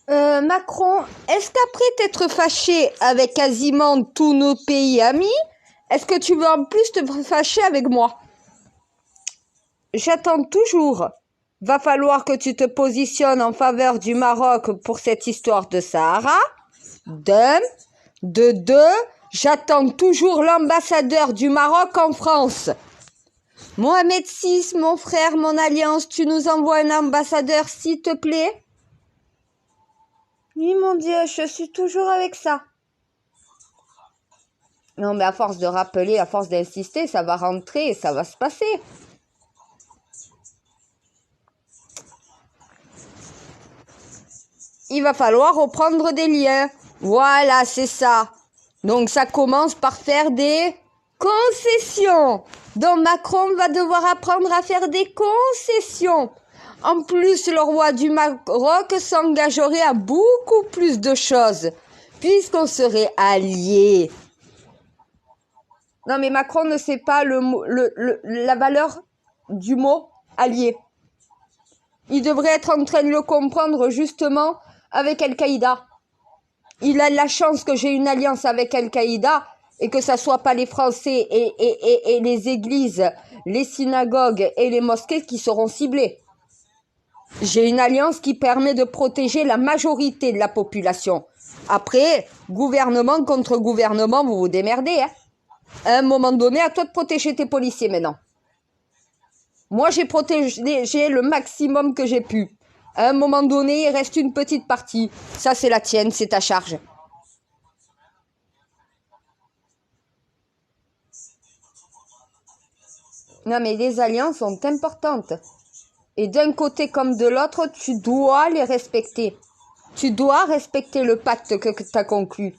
Macron, est-ce qu'après t'être fâché avec quasiment tous nos pays amis, est-ce que tu veux en plus te fâcher avec moi? J'attends toujours. Va falloir que tu te positionnes en faveur du Maroc pour cette histoire de Sahara. D'un. De deux, j'attends toujours l'ambassadeur du Maroc en France. Mohamed VI, mon frère, mon alliance, tu nous envoies un ambassadeur, s'il te plaît? Oui, mon Dieu, je suis toujours avec ça. Non, mais à force de rappeler, à force d'insister, ça va rentrer et ça va se passer. Il va falloir reprendre des liens. Voilà, c'est ça. Donc, ça commence par faire des concessions. Donc, Macron va devoir apprendre à faire des concessions. En plus, le roi du Maroc s'engagerait à beaucoup plus de choses, puisqu'on serait alliés. Non, mais Macron ne sait pas la valeur du mot allié. Il devrait être en train de le comprendre justement avec Al-Qaïda. Il a la chance que j'ai une alliance avec Al-Qaïda et que ça soit pas les Français et les églises, les synagogues et les mosquées qui seront ciblés. J'ai une alliance qui permet de protéger la majorité de la population. Après, gouvernement contre gouvernement, vous vous démerdez, hein. À un moment donné, à toi de protéger tes policiers maintenant. Moi, j'ai protégé le maximum que j'ai pu. À un moment donné, il reste une petite partie. Ça, c'est la tienne, c'est ta charge. Non, mais les alliances sont importantes. Et d'un côté comme de l'autre, tu dois les respecter. Tu dois respecter le pacte que tu as conclu.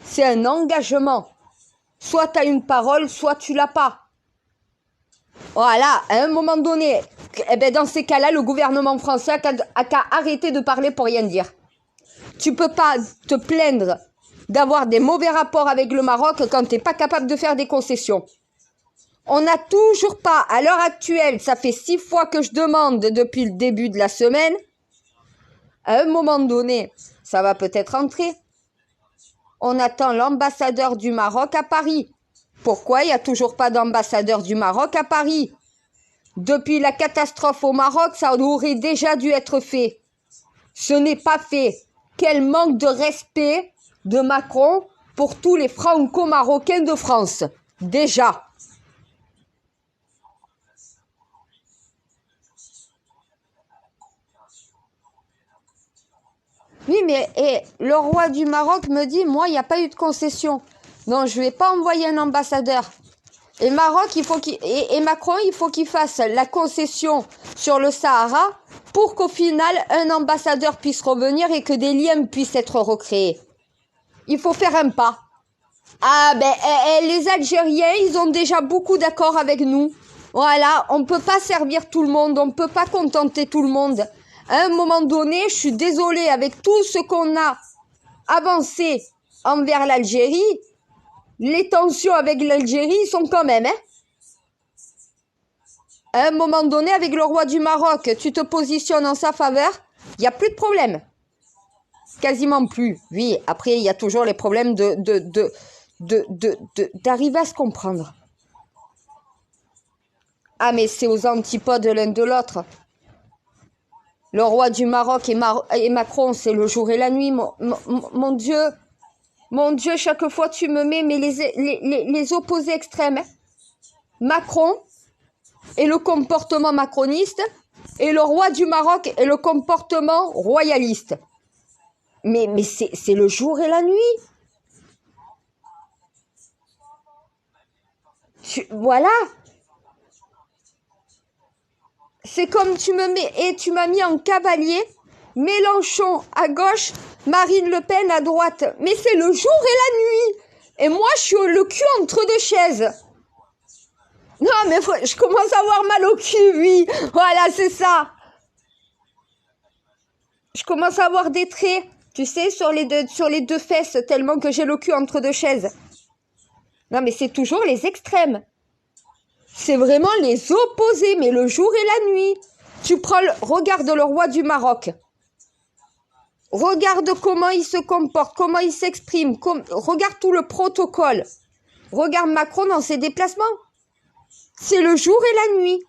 C'est un engagement. Soit tu as une parole, soit tu l'as pas. Voilà, à un moment donné, eh ben dans ces cas-là, le gouvernement français a qu'à arrêter de parler pour rien dire. Tu peux pas te plaindre d'avoir des mauvais rapports avec le Maroc quand tu n'es pas capable de faire des concessions. On n'a toujours pas, à l'heure actuelle, ça fait 6 fois que je demande depuis le début de la semaine, à un moment donné, ça va peut-être entrer. On attend l'ambassadeur du Maroc à Paris. Pourquoi il n'y a toujours pas d'ambassadeur du Maroc à Paris? Depuis la catastrophe au Maroc, ça aurait déjà dû être fait. Ce n'est pas fait. Quel manque de respect de Macron pour tous les franco-marocains de France. Déjà. Oui, mais le roi du Maroc me dit, moi, il n'y a pas eu de concession. Non, je ne vais pas envoyer un ambassadeur. Et Macron, il faut qu'il fasse la concession sur le Sahara pour qu'au final, un ambassadeur puisse revenir et que des liens puissent être recréés. Il faut faire un pas. Ah ben, les Algériens, ils ont déjà beaucoup d'accords avec nous. Voilà, on ne peut pas servir tout le monde, on ne peut pas contenter tout le monde. À un moment donné, je suis désolée, avec tout ce qu'on a avancé envers l'Algérie, les tensions avec l'Algérie sont quand même, hein. À un moment donné, avec le roi du Maroc, tu te positionnes en sa faveur, il n'y a plus de problème. Quasiment plus. Oui, après, il y a toujours les problèmes d'arriver à se comprendre. Ah, mais c'est aux antipodes l'un de l'autre. Le roi du Maroc et Macron, c'est le jour et la nuit. Mon Dieu, chaque fois tu me mets les opposés extrêmes. Hein. Macron et le comportement macroniste, et le roi du Maroc et le comportement royaliste. Mais c'est le jour et la nuit. Voilà. C'est comme tu m'as mis en cavalier, Mélenchon à gauche, Marine Le Pen à droite. Mais c'est le jour et la nuit. Et moi, je suis le cul entre deux chaises. Non, mais je commence à avoir mal au cul, oui. Voilà, c'est ça. Je commence à avoir des traits, tu sais, sur les deux fesses, tellement que j'ai le cul entre deux chaises. Non, mais c'est toujours les extrêmes. C'est vraiment les opposés, mais le jour et la nuit. Regarde le roi du Maroc. Regarde comment il se comporte, comment il s'exprime. Regarde tout le protocole. Regarde Macron dans ses déplacements. C'est le jour et la nuit.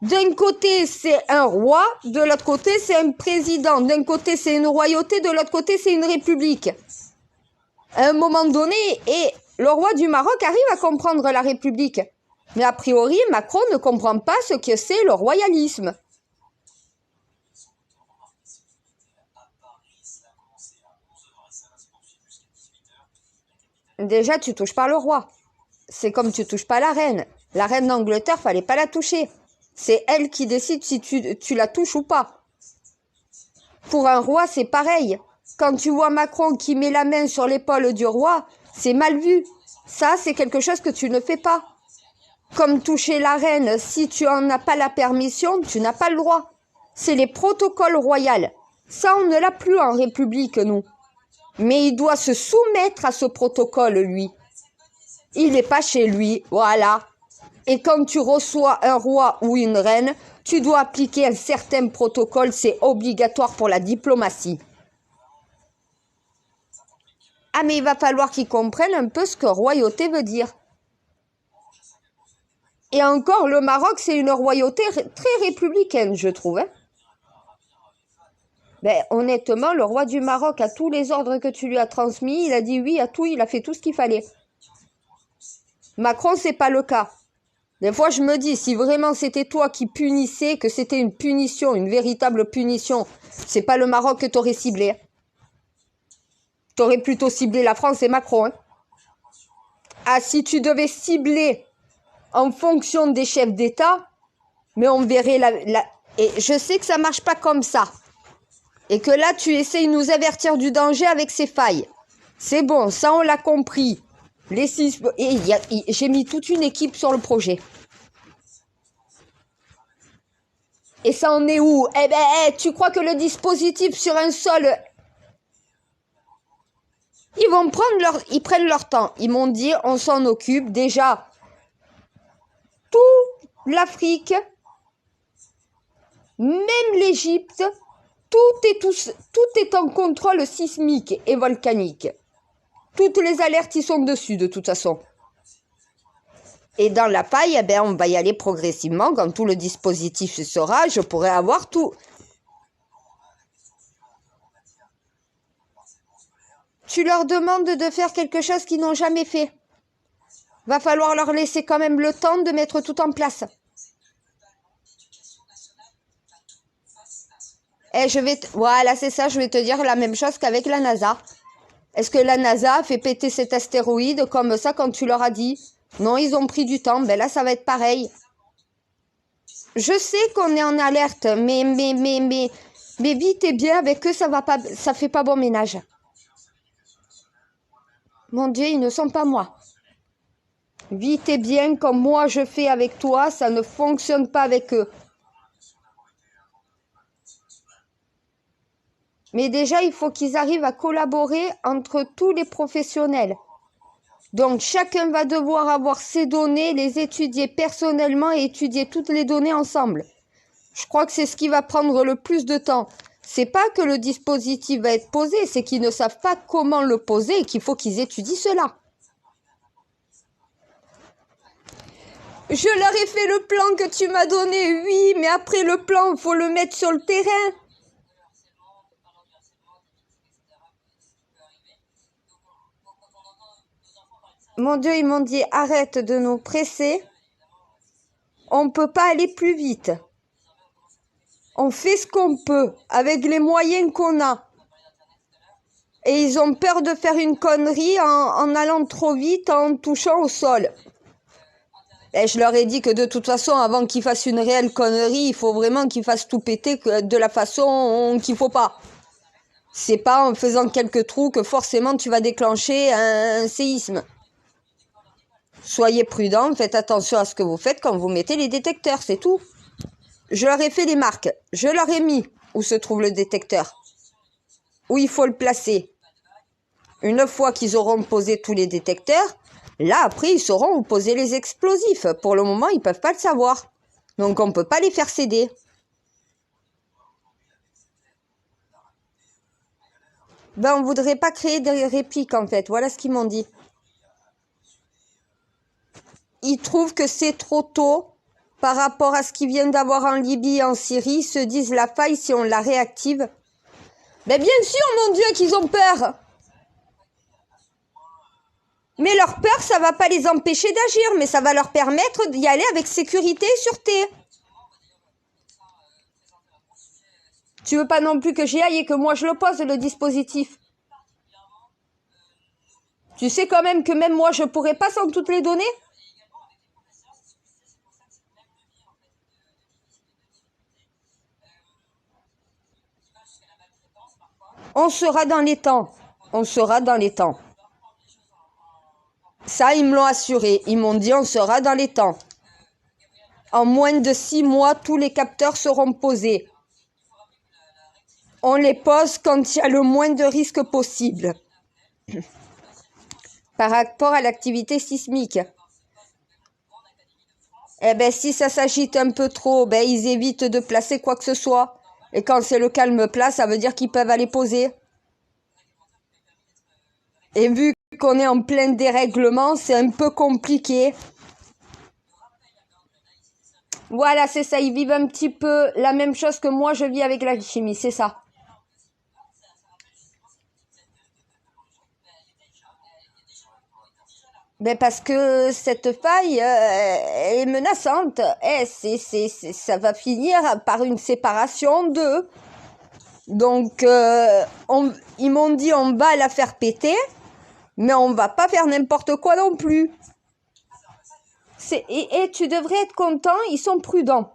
D'un côté, c'est un roi. De l'autre côté, c'est un président. D'un côté, c'est une royauté. De l'autre côté, c'est une république. À un moment donné, et le roi du Maroc arrive à comprendre la république. Mais a priori, Macron ne comprend pas ce que c'est le royalisme. Déjà, tu touches pas le roi. C'est comme tu touches pas la reine. La reine d'Angleterre, fallait pas la toucher. C'est elle qui décide si tu la touches ou pas. Pour un roi, c'est pareil. Quand tu vois Macron qui met la main sur l'épaule du roi, c'est mal vu. Ça, c'est quelque chose que tu ne fais pas. Comme toucher la reine, si tu en as pas la permission, tu n'as pas le droit. C'est les protocoles royaux. Ça, on ne l'a plus en République, nous. Mais il doit se soumettre à ce protocole, lui. Il n'est pas chez lui, voilà. Et quand tu reçois un roi ou une reine, tu dois appliquer un certain protocole, c'est obligatoire pour la diplomatie. Ah, mais il va falloir qu'ils comprennent un peu ce que royauté veut dire. Et encore, le Maroc, c'est une royauté très républicaine, je trouve. Hein. Ben, honnêtement, le roi du Maroc, à tous les ordres que tu lui as transmis, il a dit oui à tout, il a fait tout ce qu'il fallait. Macron, c'est pas le cas. Des fois, je me dis, si vraiment c'était toi qui punissais, que c'était une punition, une véritable punition, c'est pas le Maroc que t'aurais ciblé. T'aurais plutôt ciblé la France et Macron. Hein. Ah, si tu devais cibler en fonction des chefs d'État, mais on verrait Et je sais que ça marche pas comme ça. Et que là, tu essayes de nous avertir du danger avec ces failles. C'est bon, ça on l'a compris. Les 6... Et j'ai mis toute une équipe sur le projet. Et ça en est où? Eh ben, tu crois que le dispositif sur un sol... Ils prennent leur temps. Ils m'ont dit, on s'en occupe. Déjà, toute l'Afrique, même l'Égypte, tout est en contrôle sismique et volcanique. Toutes les alertes y sont dessus, de toute façon. Et dans la paille, eh ben, on va y aller progressivement. Quand tout le dispositif sera, je pourrai avoir tout. Tu leur demandes de faire quelque chose qu'ils n'ont jamais fait. Va falloir leur laisser quand même le temps de mettre tout en place. Et voilà, c'est ça, je vais te dire la même chose qu'avec la NASA. Est-ce que la NASA a fait péter cet astéroïde comme ça quand tu leur as dit? Non, ils ont pris du temps. Ben là, ça va être pareil. Je sais qu'on est en alerte, mais vite et bien avec eux, ça fait pas bon ménage. Mon Dieu, ils ne sont pas moi. Vite et bien, comme moi je fais avec toi, ça ne fonctionne pas avec eux. Mais déjà, il faut qu'ils arrivent à collaborer entre tous les professionnels. Donc, chacun va devoir avoir ses données, les étudier personnellement et étudier toutes les données ensemble. Je crois que c'est ce qui va prendre le plus de temps. C'est pas que le dispositif va être posé, c'est qu'ils ne savent pas comment le poser et qu'il faut qu'ils étudient cela. Je leur ai fait le plan que tu m'as donné, oui, mais après le plan, il faut le mettre sur le terrain. Mon Dieu, ils m'ont dit, arrête de nous presser. On ne peut pas aller plus vite. On fait ce qu'on peut, avec les moyens qu'on a. Et ils ont peur de faire une connerie en allant trop vite, en touchant au sol. Et je leur ai dit que de toute façon, avant qu'ils fassent une réelle connerie, il faut vraiment qu'ils fassent tout péter de la façon qu'il faut pas. C'est pas en faisant quelques trous que forcément tu vas déclencher un séisme. Soyez prudents, faites attention à ce que vous faites quand vous mettez les détecteurs, c'est tout. Je leur ai fait les marques, je leur ai mis où se trouve le détecteur, où il faut le placer. Une fois qu'ils auront posé tous les détecteurs, là après ils sauront où poser les explosifs. Pour le moment, ils ne peuvent pas le savoir. Donc on ne peut pas les faire céder. Ben, on voudrait pas créer des répliques, en fait. Voilà ce qu'ils m'ont dit. Ils trouvent que c'est trop tôt par rapport à ce qu'ils viennent d'avoir en Libye et en Syrie. Ils se disent la faille si on la réactive. Ben, bien sûr, mon Dieu, qu'ils ont peur. Mais leur peur, ça va pas les empêcher d'agir, mais ça va leur permettre d'y aller avec sécurité et sûreté. Tu veux pas non plus que j'y aille et que moi je le pose, le dispositif? Tu sais quand même que même moi je pourrais pas sans toutes les données? On sera dans les temps. On sera dans les temps. Ça, ils me l'ont assuré. Ils m'ont dit on sera dans les temps. En moins de 6 mois, tous les capteurs seront posés. On les pose quand il y a le moins de risques possible. Par rapport à l'activité sismique. Eh ben, si ça s'agite un peu trop, ben, ils évitent de placer quoi que ce soit. Et quand c'est le calme plat, ça veut dire qu'ils peuvent aller poser. Et vu qu'on est en plein dérèglement, c'est un peu compliqué. Voilà, c'est ça. Ils vivent un petit peu la même chose que moi, je vis avec la chimie. C'est ça. Ben parce que cette faille est menaçante. Ça va finir par une séparation d'eux. Donc, ils m'ont dit on va la faire péter, mais on va pas faire n'importe quoi non plus. Et tu devrais être content, ils sont prudents.